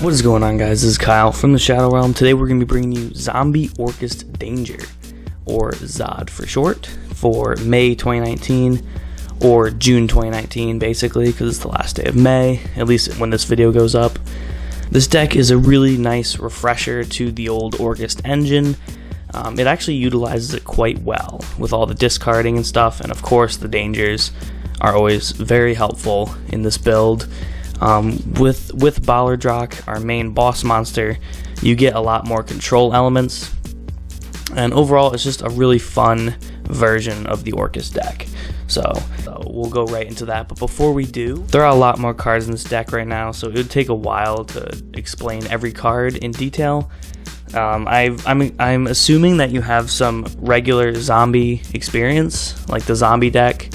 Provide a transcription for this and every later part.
What is going on, guys? This is Kyle from the Shadow Realm. Today we're going to be bringing you Zombie Orcust Danger, or ZOD for short, for May 2019, or June 2019 basically, because it's the last day of May, at least when this video goes up. This deck is a really nice refresher to the old Orcust engine. It actually utilizes it quite well, with all the discarding and stuff, and of course the dangers are always very helpful in this build. With Ballardrock, our main boss monster, you get a lot more control elements, and overall it's just a really fun version of the Orcust deck. So we'll go right into that, but before we do, there are a lot more cards in this deck right now, so it would take a while to explain every card in detail. I'm assuming that you have some regular zombie experience, like the zombie deck,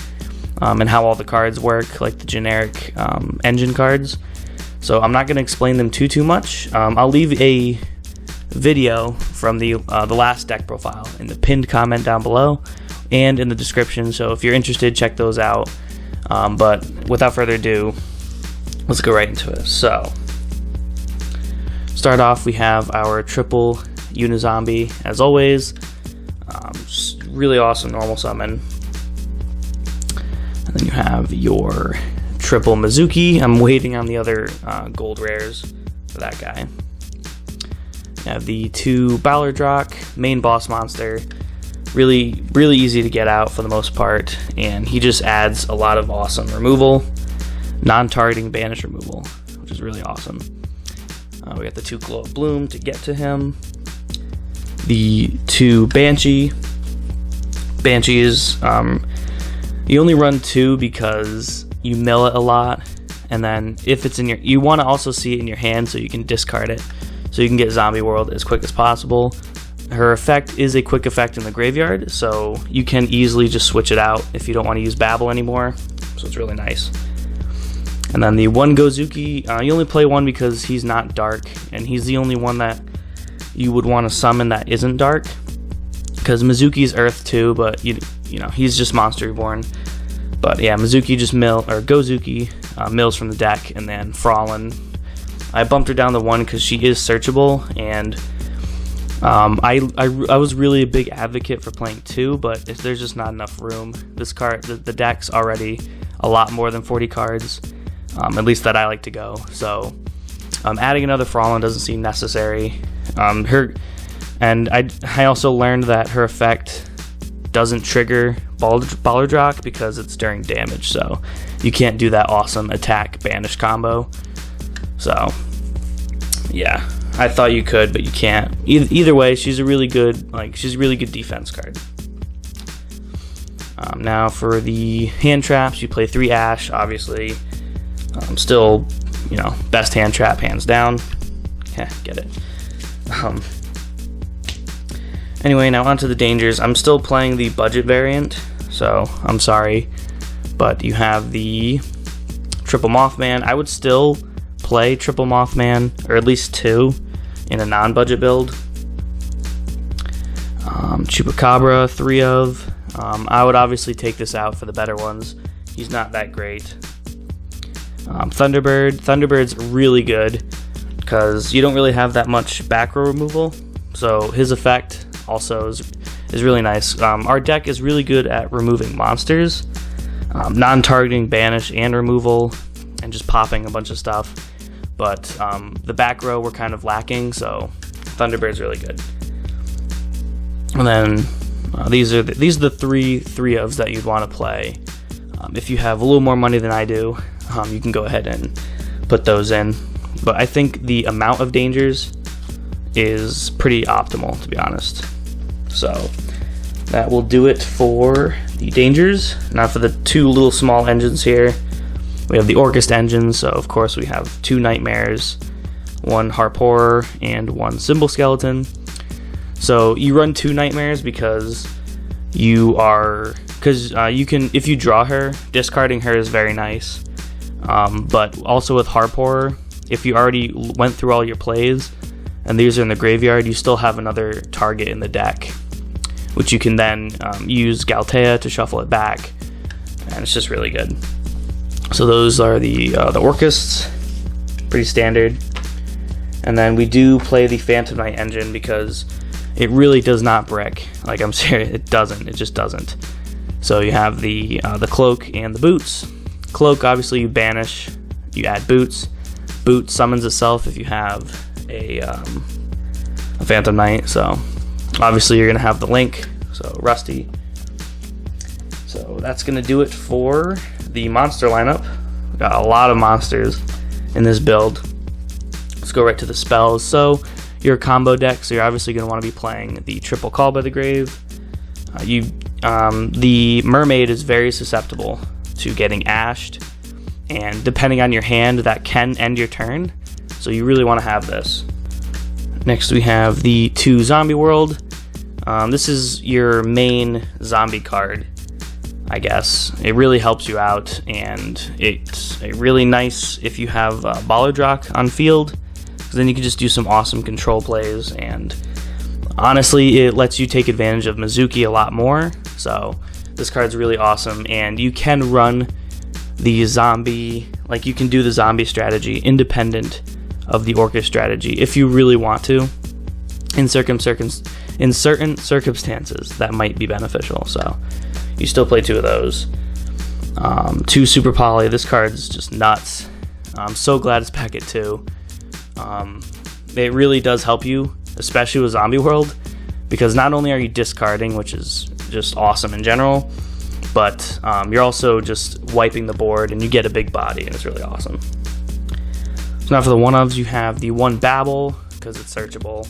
and how all the cards work, like the generic engine cards. So I'm not going to explain them too much. I'll leave a video from the last deck profile in the pinned comment down below and in the description, so if you're interested, check those out. But without further ado, let's go right into it. So start off, we have our triple Unizombie as always. Just really awesome normal summon. And then you have your triple Mizuki. I'm waiting on the other gold rares for that guy. You have the two Ballardrock, main boss monster. Really easy to get out for the most part, and he just adds a lot of awesome removal, non-targeting banish removal, which is really awesome. We got the two Glow of Bloom to get to him. The two Banshee. Banshees, you only run two because you mill it a lot, and then if it's in your, you want to also see it in your hand so you can discard it, so you can get Zombie World as quick as possible. Her effect is a quick effect in the graveyard, so you can easily just switch it out if you don't want to use Babel anymore, so it's really nice. And then the one Gozuki, you only play one because he's not dark, and he's the only one that you would want to summon that isn't dark, because Mizuki's Earth too, but you know, he's just Monster Reborn. But yeah, Mizuki just Gozuki mills from the deck, and then Frolin, I bumped her down to 1 because she is searchable, and I was really a big advocate for playing 2, but if there's just not enough room. This card, the deck's already a lot more than 40 cards, at least that I like to go, so adding another Frolin doesn't seem necessary. I also learned that her effect doesn't trigger Ballardrock because it's during damage, so you can't do that awesome attack banish combo. So yeah, I thought you could, but you can't. Either way, she's a really good defense card. Now for the hand traps, you play 3 Ash, obviously. Still, you know, best hand trap hands down. Yeah, get it. Anyway, now onto the dangers. I'm still playing the budget variant, so I'm sorry, but you have the triple Mothman. I would still play triple Mothman, or at least 2 in a non-budget build. Chupacabra, 3 of. I would obviously take this out for the better ones. He's not that great. Thunderbird's really good because you don't really have that much back row removal, so his effect also is really nice. Our deck is really good at removing monsters, non-targeting banish and removal, and just popping a bunch of stuff, but the back row we're kind of lacking, so Thunderbird's really good. And then these are the three ofs that you'd want to play. If you have a little more money than I do, you can go ahead and put those in, but I think the amount of dangers is pretty optimal, to be honest. So that will do it for the dangers. Now for the 2 little small engines here, we have the Orcust engine, so of course we have 2 Nightmares, 1 Harp Horror, and 1 Symbol Skeleton. So you run 2 Nightmares because you can, if you draw her, discarding her is very nice. But also with Harp Horror, if you already went through all your plays and these are in the graveyard, you still have another target in the deck, which you can then use Galtea to shuffle it back, and it's just really good. So those are the Orcusts, pretty standard. And then we do play the Phantom Knight engine because it really does not brick. Like, I'm serious, it doesn't. It just doesn't. So you have the cloak and the boots. Cloak, obviously, you banish. You add boots. Boot summons itself if you have a Phantom Knight. So obviously you're gonna have the link. So Rusty. So that's gonna do it for the monster lineup. We've got a lot of monsters in this build. Let's go right to the spells. So your combo deck, so you're obviously going to want to be playing the triple Call by the Grave. The mermaid is very susceptible to getting ashed, and depending on your hand, that can end your turn. So you really want to have this. Next, we have the 2 Zombie World. This is your main zombie card, I guess. It really helps you out, and it's really nice if you have Bollard Rock on field, because then you can just do some awesome control plays, and honestly, it lets you take advantage of Mizuki a lot more. So this card's really awesome, and you can run the zombie, like you can do the zombie strategy independent of the Orcas strategy if you really want to. In certain circumstances, that might be beneficial. So you still play 2 of those. 2 Super Poly. This card's just nuts. I'm so glad it's back at 2. It really does help you, especially with Zombie World, because not only are you discarding, which is just awesome in general, but you're also just wiping the board, and you get a big body, and it's really awesome. So now for the 1-ofs, you have the 1 Babble, because it's searchable.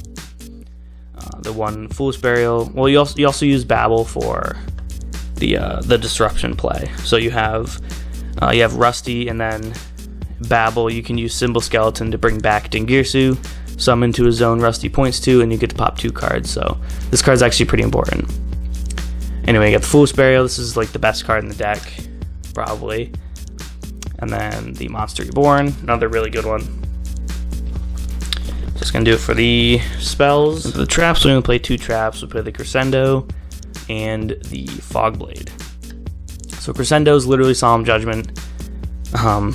The 1 Foolish Burial. Well, you also use Babble for the disruption play. So you have Rusty, and then Babble. You can use Symbol Skeleton to bring back Dingirsu, summon to a zone Rusty points to, and you get to pop 2 cards. So this card's actually pretty important. Anyway, you got the Foolish Burial. This is like the best card in the deck, probably. And then the Monster Reborn, another really good one. Just gonna do it for the spells. And for the traps, we're gonna play 2 traps. We'll play the Crescendo and the Fogblade. So Crescendo is literally Solemn Judgment.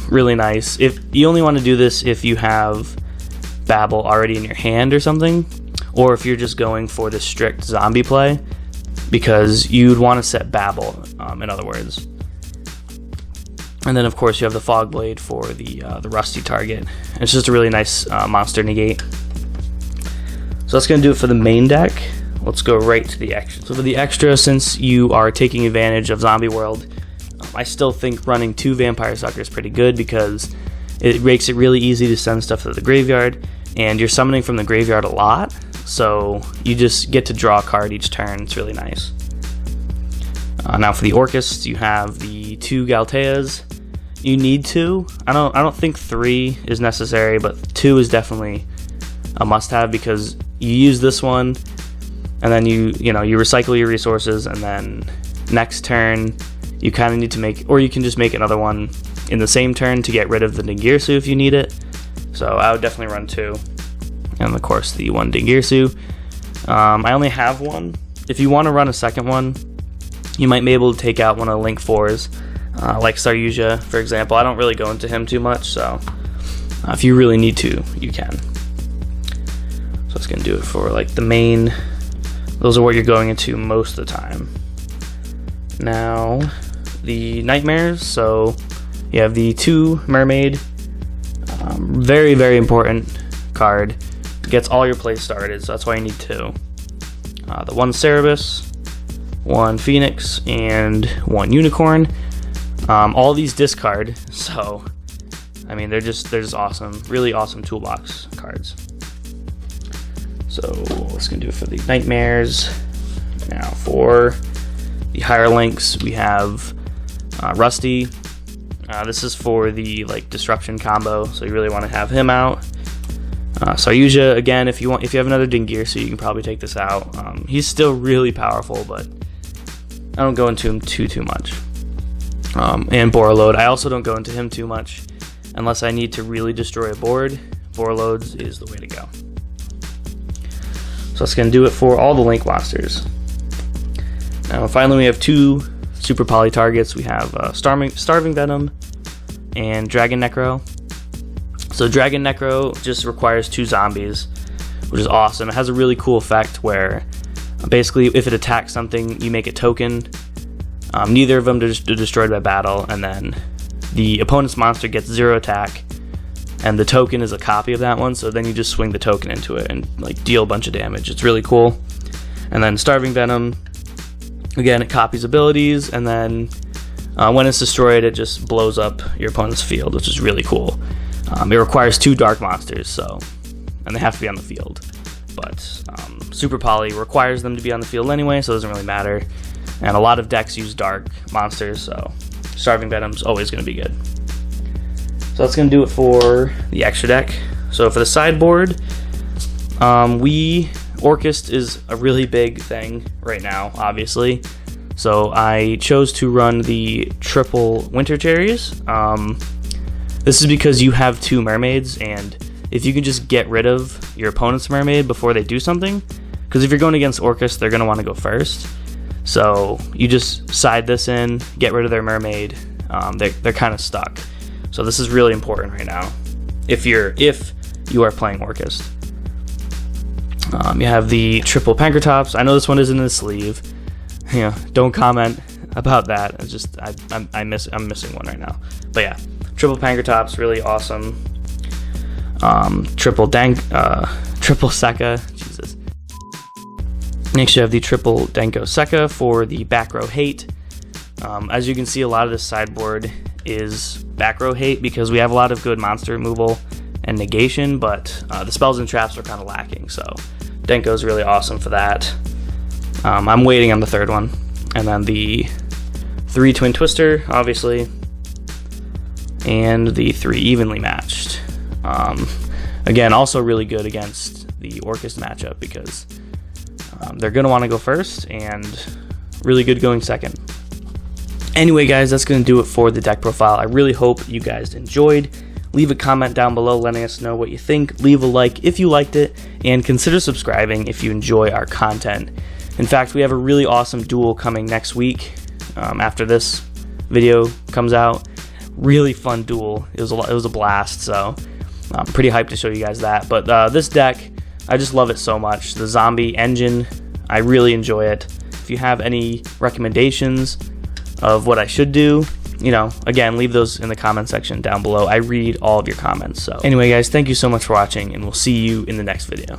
Really nice. If you only want to do this if you have Babble already in your hand or something, or if you're just going for the strict zombie play, because you'd want to set Babble, in other words. And then of course you have the Fogblade for the Rusty target. It's just a really nice monster negate. So that's going to do it for the main deck. Let's go right to the extra. So for the extra, since you are taking advantage of Zombie World, I still think running 2 Vampire Suckers is pretty good, because it makes it really easy to send stuff to the graveyard, and you're summoning from the graveyard a lot, so you just get to draw a card each turn. It's really nice. Now for the Orcus, you have the 2 Galteas. You need 2. I don't think 3 is necessary, but 2 is definitely a must-have, because you use this one, and then you recycle your resources, and then next turn you kind of need to make, or you can just make another one in the same turn to get rid of the Dingirsu if you need it. So I would definitely run 2. And of course the 1 Dingirsu. I only have 1. If you want to run a second one, you might be able to take out one of the Link 4s, like Saryuja, for example. I don't really go into him too much, so if you really need to, you can. So it's going to do it for like the main. Those are what you're going into most of the time. Now, the Nightmares. So you have the 2 Mermaid. Very, very important card. Gets all your plays started, so that's why you need 2. The 1 Cerebus, 1 Phoenix, and 1 Unicorn. All these discard, so I mean they're just awesome. Really awesome toolbox cards. So let's gonna do it for the Nightmares. Now for the higher links, we have Rusty. This is for the disruption combo, so you really want to have him out. Saryuja, again, if you have another Dingirsu, you can probably take this out. He's still really powerful, but I don't go into him too much. And Borreload, I also don't go into him too much unless I need to really destroy a board. Borreloads is the way to go. So that's going to do it for all the Link monsters. Now finally we have 2 Super Poly targets. We have Starving Venom and Dragon Necro. So Dragon Necro just requires 2 zombies, which is awesome. It has a really cool effect where basically if it attacks something, you make a token. Neither of them are destroyed by battle, and then the opponent's monster gets 0 attack, and the token is a copy of that one, so then you just swing the token into it and like deal a bunch of damage. It's really cool. And then Starving Venom, again, it copies abilities, and then when it's destroyed, it just blows up your opponent's field, which is really cool. It requires 2 dark monsters, and they have to be on the field. But Super Poly requires them to be on the field anyway, so it doesn't really matter. And a lot of decks use dark monsters, so Starving Venom's always going to be good. So that's going to do it for the extra deck. So for the sideboard, Orcust is a really big thing right now, obviously. So I chose to run the triple Winter Cherries. This is because you have 2 mermaids, and if you can just get rid of your opponent's mermaid before they do something, because if you're going against Orcus, they're going to want to go first. So you just side this in, get rid of their mermaid. They're kind of stuck. So this is really important right now if you are playing Orcust. You have the triple Pankratops. I know this one isn't in the sleeve. Don't comment about that. It's just I'm missing one right now. But yeah, triple Pankratops, really awesome. Triple Sekka. Jesus. Next you have the triple Denko Sekka for the back row hate. As you can see, a lot of this sideboard is back row hate because we have a lot of good monster removal and negation, but the spells and traps are kind of lacking. So Denko is really awesome for that. I'm waiting on the 3rd one, and then the 3 Twin Twister, obviously, and the 3 Evenly Matched. Again, also really good against the Orcust matchup because they're going to want to go first, and really good going second. Anyway, guys, that's going to do it for the deck profile. I really hope you guys enjoyed. Leave a comment down below letting us know what you think. Leave a like if you liked it, and consider subscribing if you enjoy our content. In fact, we have a really awesome duel coming next week after this video comes out. Really fun duel. It was a blast, so I'm pretty hyped to show you guys that. But this deck, I just love it so much. The zombie engine, I really enjoy it. If you have any recommendations of what I should do, again, leave those in the comment section down below. I read all of your comments. So anyway, guys, thank you so much for watching, and we'll see you in the next video.